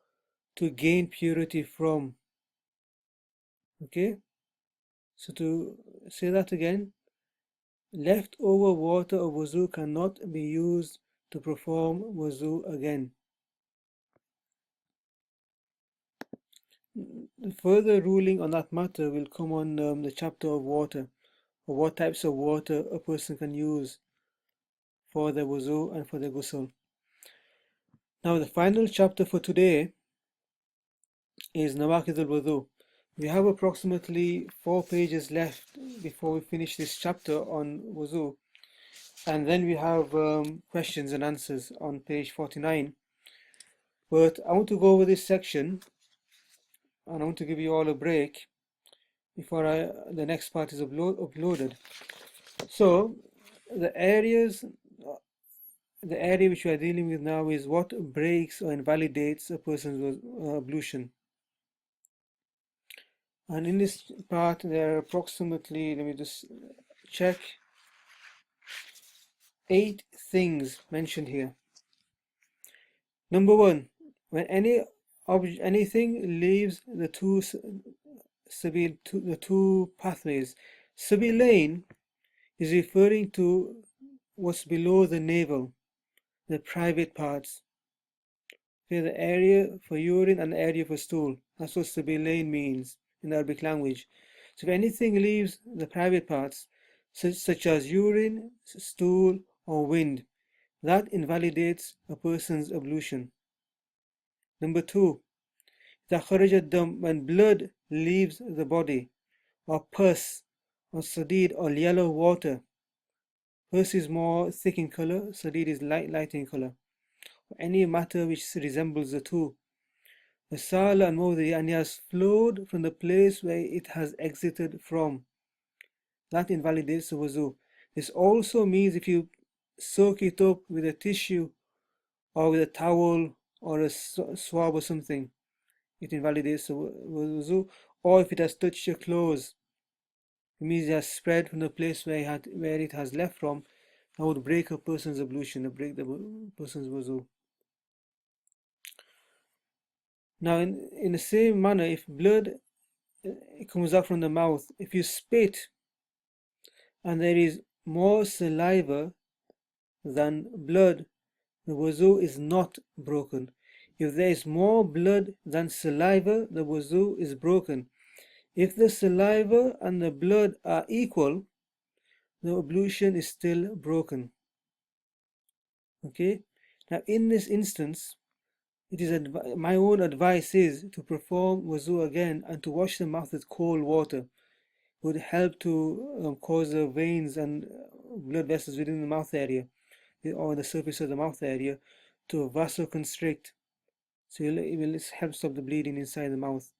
to gain purity from. Okay? So to say that again, leftover water of wudu cannot be used to perform wudu again. Further ruling on that matter will come on the chapter of water, or what types of water a person can use for the wudu and for the ghusl. Now the final chapter for today is Nawaqid al-Wudu. We have approximately 4 pages left before we finish this chapter on wudu, and then we have questions and answers on page 49. But I want to go over this section, and I want to give you all a break before the next part is uploaded. So the area which we are dealing with now is what breaks or invalidates a person's ablution. And in this part there are approximately, let me just check, 8 things mentioned here. Number 1, when anything leaves the two pathways. Sabil lane is referring to what's below the navel, the private parts. Okay, the area for urine and the area for stool. That's what sabil lane means in the Arabic language. So if anything leaves the private parts, such as urine, stool, or wind, that invalidates a person's ablution. Number 2, when blood leaves the body, or pus, or sadid, or yellow water. Pus is more thick in color, sadid is light in color. Any matter which resembles the two. The sal and mawdi, and it has flowed from the place where it has exited from. That invalidates the wudu. This also means if you soak it up with a tissue or with a towel or a swab or something, it invalidates the wudu. Or if it has touched your clothes, it means it has spread from the place where it has left from. That would break a person's ablution, break the person's wudu. Now, in the same manner, if blood comes out from the mouth, if you spit and there is more saliva than blood, the wudu is not broken. If there is more blood than saliva, the wudu is broken. If the saliva and the blood are equal, the ablution is still broken. Okay? Now, in this instance, it is my own advice is to perform wudu again and to wash the mouth with cold water. It would help to cause the veins and blood vessels within the mouth area or the surface of the mouth area to vasoconstrict. So it will help stop the bleeding inside the mouth.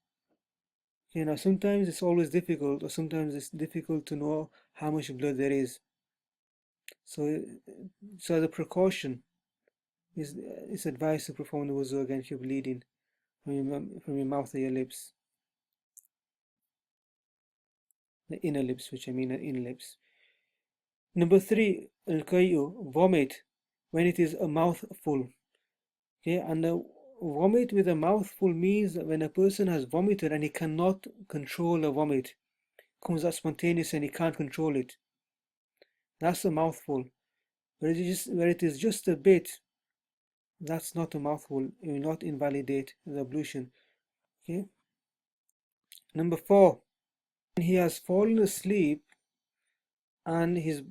You know, sometimes it's always difficult, or sometimes it's difficult to know how much blood there is. So as a precaution, it's advised to perform the wudu again if you're bleeding from your mouth or your lips. The inner lips, which I mean the inner lips. Number 3, al-kayu, vomit, when it is a mouthful. Okay, and the vomit with a mouthful means that when a person has vomited and he cannot control a vomit, comes out spontaneous and he can't control it. That's a mouthful. Where it is just a bit, that's not a mouthful. It will not invalidate the ablution. Okay. Number 4, when he has fallen asleep and his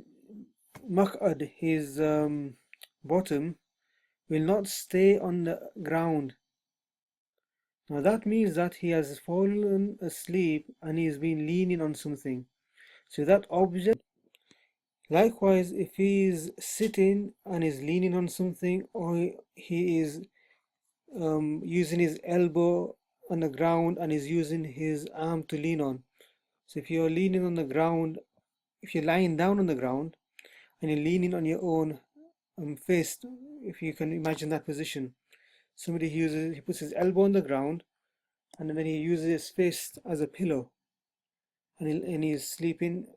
maq'ad, his bottom, will not stay on the ground. Now that means that he has fallen asleep and he has been leaning on something. So that object, likewise, if he is sitting and is leaning on something, or he is using his elbow on the ground and is using his arm to lean on. So if you're leaning on the ground, if you're lying down on the ground and you're leaning on your own fist, if you can imagine that position, somebody he puts his elbow on the ground and then he uses his fist as a pillow and he's sleeping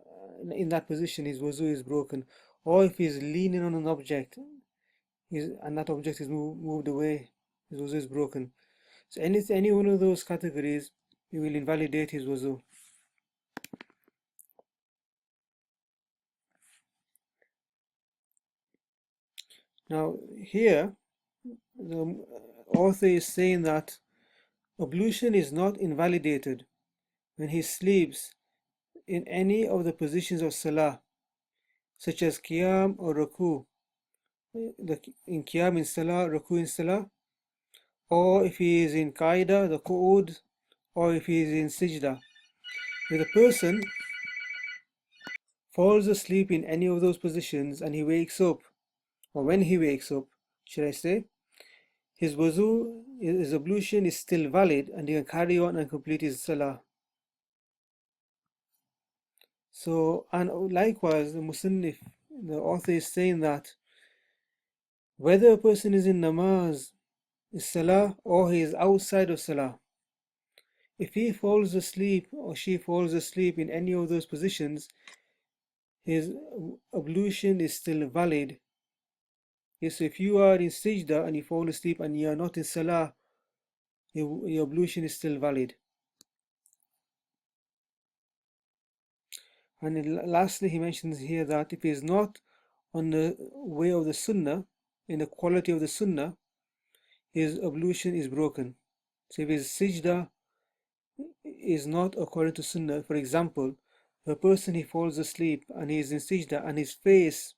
in that position, his wuzu is broken. Or if he's leaning on an object and that object is moved away, his wuzu is broken. So any one of those categories, it will invalidate his wuzu. Now here, the author is saying that ablution is not invalidated when he sleeps in any of the positions of salah, such as qiyam or ruku. In qiyam in salah, ruku in salah, or if he is in qaida, the qu'ud, or if he is in sijda. If the person falls asleep in any of those positions and he wakes up, or when he wakes up, should I say, his wuzu, his ablution is still valid and he can carry on and complete his salah. So, and likewise, the musannif, the author is saying that whether a person is in namaz, is salah, or he is outside of salah, if he falls asleep or she falls asleep in any of those positions, his ablution is still valid. Yes, so if you are in sijda and you fall asleep and you are not in salah, your ablution is still valid. And lastly, he mentions here that if he is not on the way of the sunnah, in the quality of the sunnah, his ablution is broken. So if his sijda is not according to sunnah, for example, if a person he falls asleep and he is in sijda and his face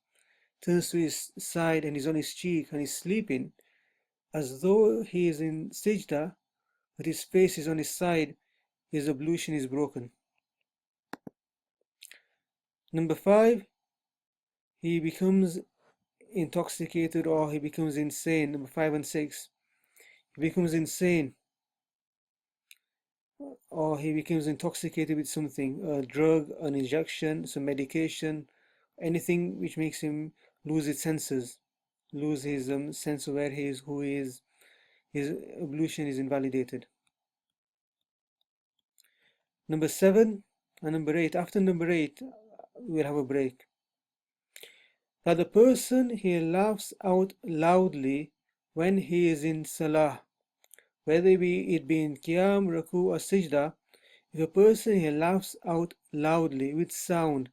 turns to his side and he's on his cheek and he's sleeping, as though he is in sijda, but his face is on his side, his ablution is broken. Number 5, he becomes intoxicated or he becomes insane. Number 5 and 6, he becomes insane or he becomes intoxicated with something, a drug, an injection, some medication, anything which makes him lose his senses, lose his sense of where he is, who he is, his ablution is invalidated. Number 7 and number 8, after number 8, we'll have a break. That the person he laughs out loudly when he is in salah, whether it be in qiyam, ruku or sijda, if a person he laughs out loudly with sound,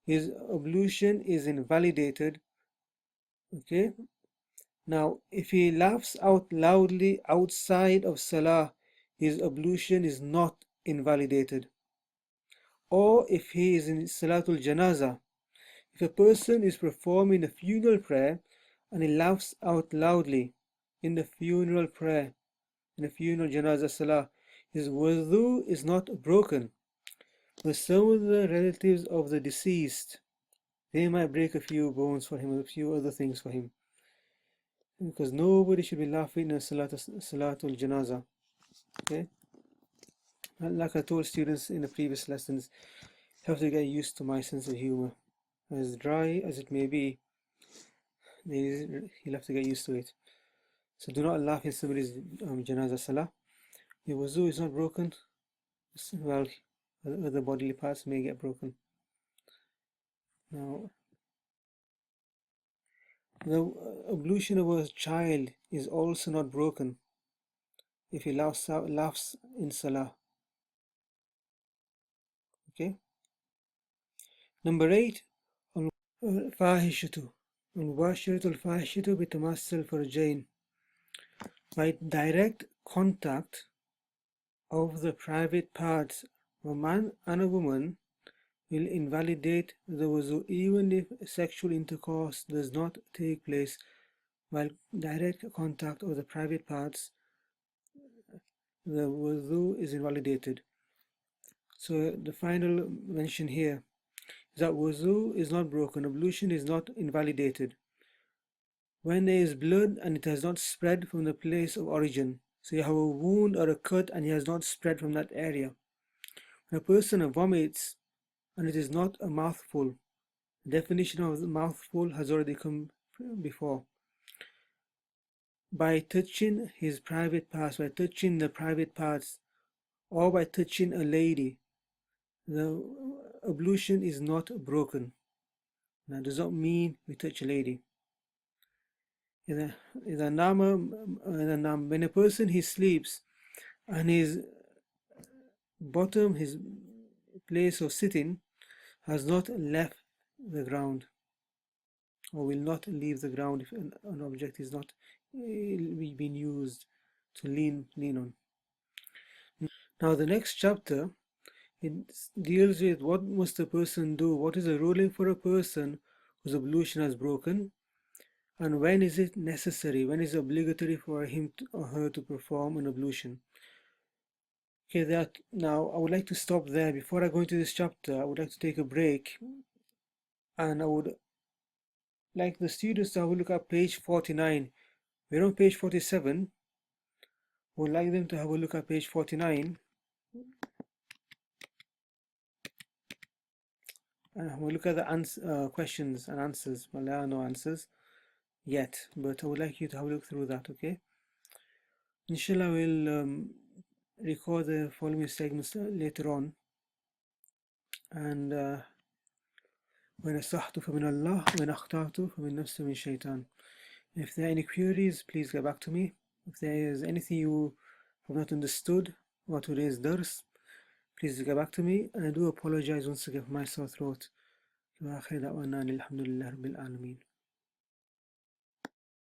his ablution is invalidated. Okay. Now, if he laughs out loudly outside of salah, his ablution is not invalidated. Or if he is in salatul janazah, if a person is performing a funeral prayer and he laughs out loudly in the funeral prayer, in the funeral janazah salah, his wudu is not broken. But some of the relatives of the deceased, they might break a few bones for him, a few other things for him. Because nobody should be laughing in salatul janazah. Okay? Like I told students in the previous lessons, you have to get used to my sense of humor. As dry as it may be, you'll have to get used to it. So do not laugh in somebody's janazah salah. Your wuzu is not broken. Well, other bodily parts may get broken. Now, the ablution of a child is also not broken if he laughs in salah. Okay. Number 8, al-fahishatu. Al-mubashiratu al-fahishatu bitamassil farjain. by direct contact of the private parts of a man and a woman will invalidate the wudu even if sexual intercourse does not take place. While direct contact of the private parts, the wudu is invalidated. So the final mention here is that wudu is not broken, ablution is not invalidated when there is blood and it has not spread from the place of origin. So you have a wound or a cut and it has not spread from that area. When a person vomits and it is not a mouthful, the definition of the mouthful has already come before. By touching his private parts, by touching the private parts, or by touching a lady, the ablution is not broken. That does not mean we touch a lady. When a person he sleeps and his bottom, his place of sitting has not left the ground or will not leave the ground if an object is not being used to lean on. Now the next chapter, it deals with what must a person do, what is the ruling for a person whose ablution has broken, and when is it necessary, when is it obligatory for him or her to perform an ablution. Okay, now I would like to stop there. Before I go into this chapter, I would like to take a break, and I would like the students to have a look at page 49. We're on page 47. I would like them to have a look at page 49. And we'll look at the questions and answers. Well, there are no answers yet, but I would like you to have a look through that, okay? Inshallah, we'll record the following segments later on. And when asahtu fa min Allah, when akhtatu fa min nafsi min shaitan. If there are any queries, please get back to me. If there is anything you have not understood about today's dars, please get back to me. And I do apologize once again for my sore throat. وآخر دعوانا الحمد لله رب العالمين.